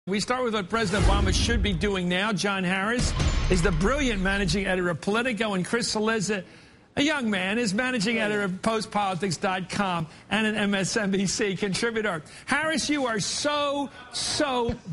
We start with what President Obama should be doing now. John Harris is the brilliant managing editor of Politico, and Chris Cillizza, a young man, is managing editor of postpolitics.com and an MSNBC contributor. Harris, you are so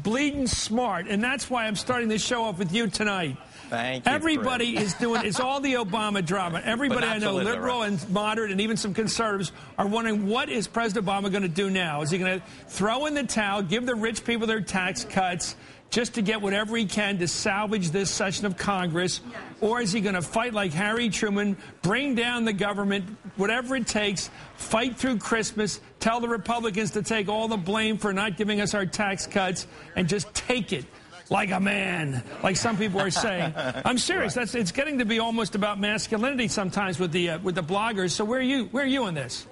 bleeding smart, and that's why I'm starting this show off with you tonight. Thank you, Everybody is doing, it's all the Obama drama. Everybody I know, liberal and moderate and even some conservatives, are wondering, what is President Obama going to do now? Is he going to throw in the towel, give the rich people their tax cuts, just to get whatever he can to salvage this session of Congress? Or is he going to fight like Harry Truman, bring down the government, whatever it takes, fight through Christmas, tell the Republicans to take all the blame for not giving us our tax cuts, and just take it like a man, like some people are saying? I'm serious. Right. It's getting to be almost about masculinity sometimes with the bloggers. So where are you on this?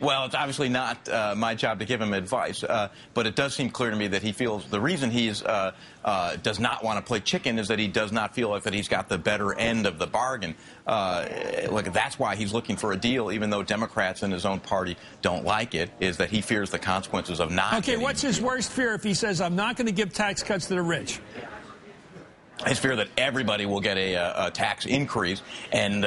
Well, it's obviously not my job to give him advice, but it does seem clear to me that he feels the reason he does not want to play chicken is that he does not feel like that he's got the better end of the bargain. Look, that's why he's looking for a deal, even though Democrats in his own party don't like it, is that he fears the consequences of not. Okay, what's his worst fear if he says, I'm not going to give tax cuts to the rich? His fear that everybody will get a tax increase, and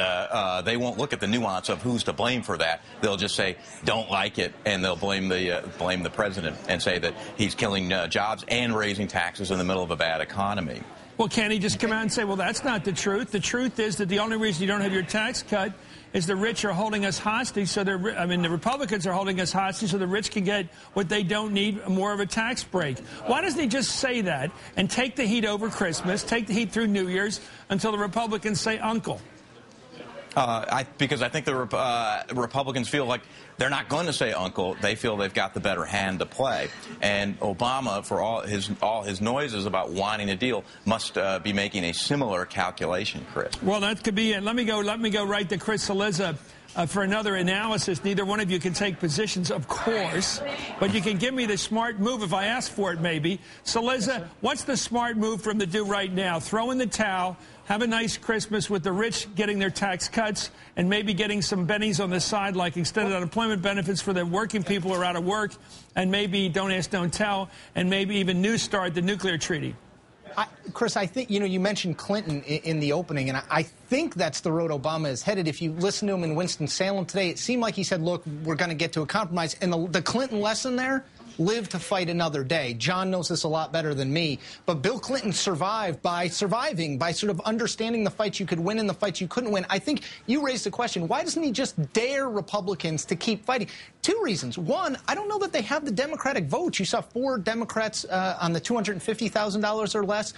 they won't look at the nuance of who's to blame for that. They'll just say, don't like it, and they'll blame the president and say that he's killing jobs and raising taxes in the middle of a bad economy. Well, can't he just come out and say, well, that's not the truth? The truth is that the only reason you don't have your tax cut is the rich are holding us hostage. So the Republicans are holding us hostage so the rich can get what they don't need, more of a tax break. Why doesn't he just say that and take the heat over Christmas, take the heat through New Year's until the Republicans say uncle? Because I think the Republicans feel like they're not going to say uncle. They feel they've got the better hand to play. And Obama, for all his noises about wanting a deal, must be making a similar calculation, Chris. Well, that could be it. Let me go right to Chris Cillizza for another analysis. Neither one of you can take positions, of course, but you can give me the smart move if I ask for it, maybe. Cillizza, what's the smart move for him to do right now? Throw in the towel, have a nice Christmas with the rich getting their tax cuts and maybe getting some bennies on the side, like extended unemployment benefits for the working people who are out of work, and maybe don't ask, don't tell, and maybe even New Start, the nuclear treaty. Chris, I think, you mentioned Clinton in the opening, and I think that's the road Obama is headed. If you listen to him in Winston-Salem today, it seemed like he said, look, we're going to get to a compromise. And the Clinton lesson there, live to fight another day. John knows this a lot better than me, but Bill Clinton survived by surviving, by sort of understanding the fights you could win and the fights you couldn't win. I think you raised the question, why doesn't he just dare Republicans to keep fighting? Two reasons. One, I don't know that they have the Democratic vote. You saw 4 Democrats on the $250,000 or less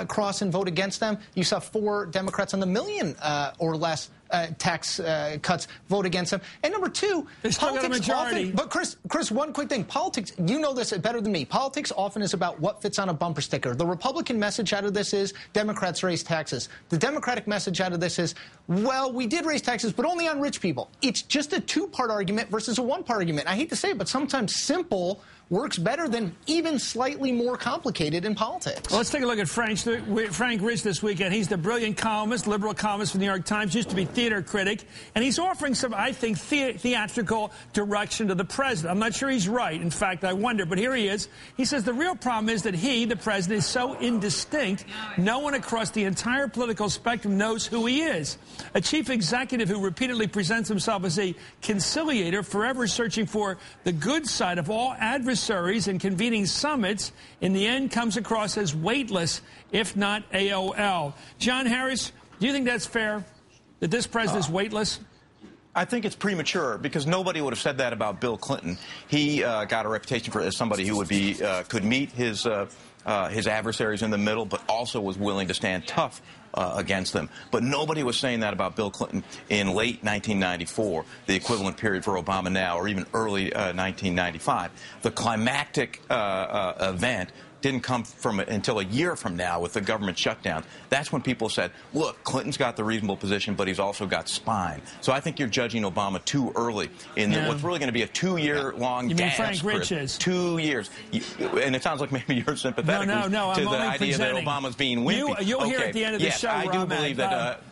cross and vote against them. You saw 4 Democrats on the $1 million or less tax cuts vote against them. And number 2, they still got a majority. But Chris, one quick thing. Politics, you know this better than me. Politics often is about what fits on a bumper sticker. The Republican message out of this is Democrats raise taxes. The Democratic message out of this is, well, we did raise taxes, but only on rich people. It's just a 2-part argument versus a 1-part argument. I hate to say it, but sometimes simple works better than even slightly more complicated in politics. Well, let's take a look at Frank Rich this weekend. He's the brilliant columnist, liberal columnist for the New York Times, used to be theater critic, and he's offering some, I think, theatrical direction to the president. I'm not sure he's right. In fact, I wonder, but here he is. He says the real problem is that he, the president, is so indistinct, no one across the entire political spectrum knows who he is. A chief executive who repeatedly presents himself as a conciliator, forever searching for the good side of all adversaries and convening summits, in the end comes across as weightless, if not AOL. John Harris, do you think that's fair, that this president is weightless? I think it's premature, because nobody would have said that about Bill Clinton. He got a reputation as somebody who would be could meet his adversaries in the middle, but also was willing to stand tough against them. But nobody was saying that about Bill Clinton in late 1994, the equivalent period for Obama now, or even early 1995. The climactic event didn't come until a year from now with the government shutdown. That's when people said, look, Clinton's got the reasonable position, but he's also got spine. So I think you're judging Obama too early in what's really going to be a 2-year-long You mean dance. Frank Rich is? 2 years. And it sounds like maybe you're sympathetic no, to I'm the only idea presenting. that Obama's being wimpy. You'll hear at the end of the show I do believe that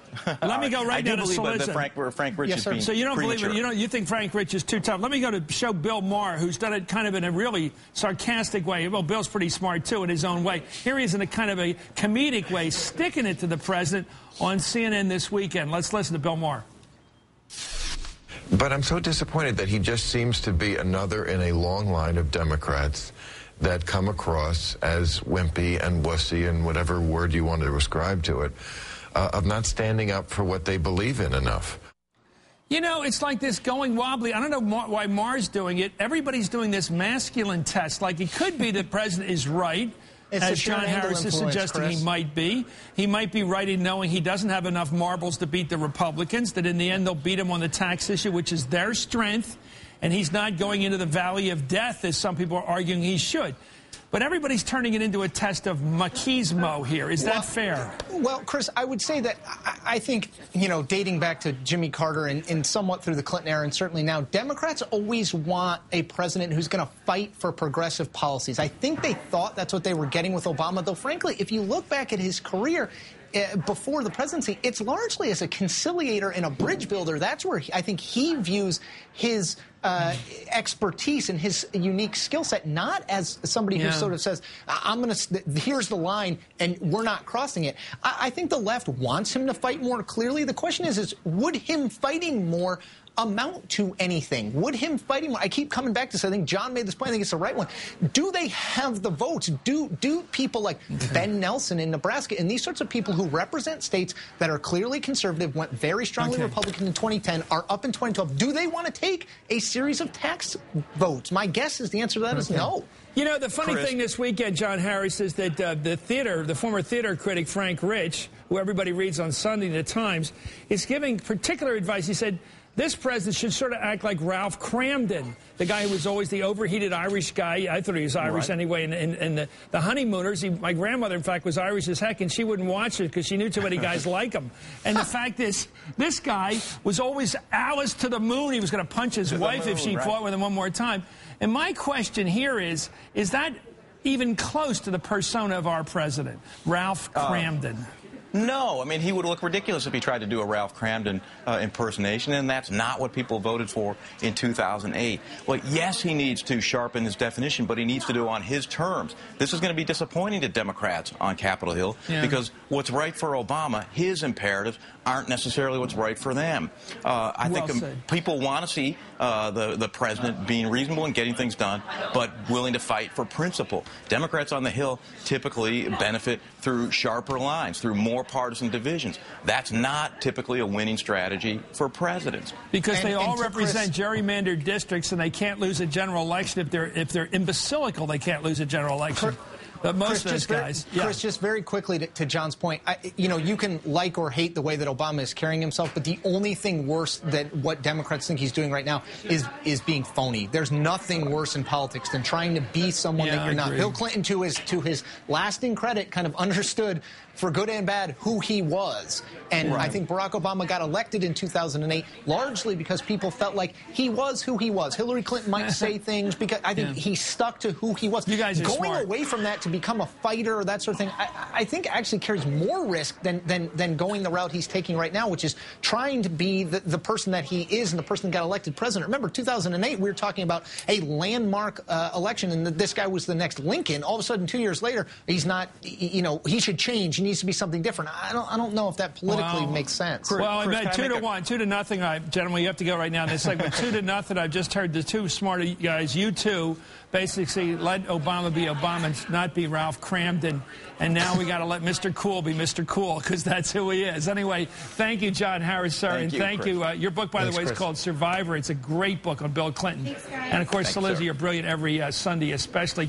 Let me go right now to solicit. Frank Rich is being So you don't premature. believe it? You think Frank Rich is too tough? Let me go to show Bill Maher, who's done it kind of in a really sarcastic way. Well, Bill's pretty smart, too, in his own way. Here he is in a kind of a comedic way, sticking it to the president on CNN this weekend. Let's listen to Bill Maher. But I'm so disappointed that he just seems to be another in a long line of Democrats that come across as wimpy and wussy and whatever word you want to ascribe to it, of not standing up for what they believe in enough. You know, it's like this going wobbly. I don't know why Maher's doing it. Everybody's doing this masculine test. Like, it could be the president is right, as John Harris is suggesting he might be. He might be right in knowing he doesn't have enough marbles to beat the Republicans, that in the end they'll beat him on the tax issue, which is their strength, and he's not going into the valley of death, as some people are arguing he should. But everybody's turning it into a test of machismo here. Is that fair? Well, Chris, I would say that I think, you know, dating back to Jimmy Carter and somewhat through the Clinton era and certainly now, Democrats always want a president who's going to fight for progressive policies. I think they thought that's what they were getting with Obama, though, frankly, if you look back at his career, before the presidency, it's largely as a conciliator and a bridge builder. That's where I think he views his expertise and his unique skill set, not as somebody who sort of says, here's the line and we're not crossing it. I think the left wants him to fight more clearly. The question is would him fighting more amount to anything? Would him fighting more? I keep coming back to this. I think John made this point. I think it's the right one. Do they have the votes? Do people like Ben Nelson in Nebraska and these sorts of people who represent states that are clearly conservative, went very strongly Republican in 2010, are up in 2012, do they want to take a series of tax votes? My guess is the answer to that is no. You know, the funny thing this weekend, John Harris, is that the former theater critic Frank Rich, who everybody reads on Sunday in the Times, is giving particular advice. He said, this president should sort of act like Ralph Cramden, the guy who was always the overheated Irish guy. I thought he was Irish anyway. And the Honeymooners, my grandmother, in fact, was Irish as heck, and she wouldn't watch it because she knew too many guys like him. And the fact is, this guy was always Alice to the moon. He was going to punch his wife if she fought with him one more time. And my question here is that even close to the persona of our president, Ralph Cramden? No, I mean, he would look ridiculous if he tried to do a Ralph Cramden impersonation, and that's not what people voted for in 2008. Well, yes, he needs to sharpen his definition, but he needs to do it on his terms. This is going to be disappointing to Democrats on Capitol Hill because what's right for Obama, his imperatives, aren't necessarily what's right for them. I think people want to see the president being reasonable and getting things done, but willing to fight for principle. Democrats on the Hill typically benefit through sharper lines, through more partisan divisions. That's not typically a winning strategy for presidents. Because they all represent gerrymandered districts, and they can't lose a general election if they're imbecilical. They can't lose a general election. But most of those guys. Chris, just very quickly to John's point, you know, you can like or hate the way that Obama is carrying himself, but the only thing worse than what Democrats think he's doing right now is being phony. There's nothing worse in politics than trying to be someone that you're not. Bill Clinton, to his lasting credit, kind of understood, for good and bad, who he was. And I think Barack Obama got elected in 2008 largely because people felt like he was who he was. Hillary Clinton might say things because I think he stuck to who he was. You guys are going smart. away from that to become a fighter or that sort of thing, I think actually carries more risk than going the route he's taking right now, which is trying to be the person that he is and the person that got elected president. Remember, 2008, we were talking about a landmark election, and this guy was the next Lincoln. All of a sudden, 2 years later, he's not, you know, he should change. He needs to be something different. I don't know if that politically makes sense. Well, I bet 2-1, 2-0. Gentlemen, you have to go right now in this segment. 2-0. I've just heard the two smart guys, you two, basically let Obama be Obama and not be Ralph Cramden. And now we got to let Mr. Cool be Mr. Cool because that's who he is. Anyway, thank you, John Harris, sir. And thank you. Your book, by the way, is called Survivor. It's a great book on Bill Clinton. And, of course, Salizzi, you're brilliant every Sunday, especially.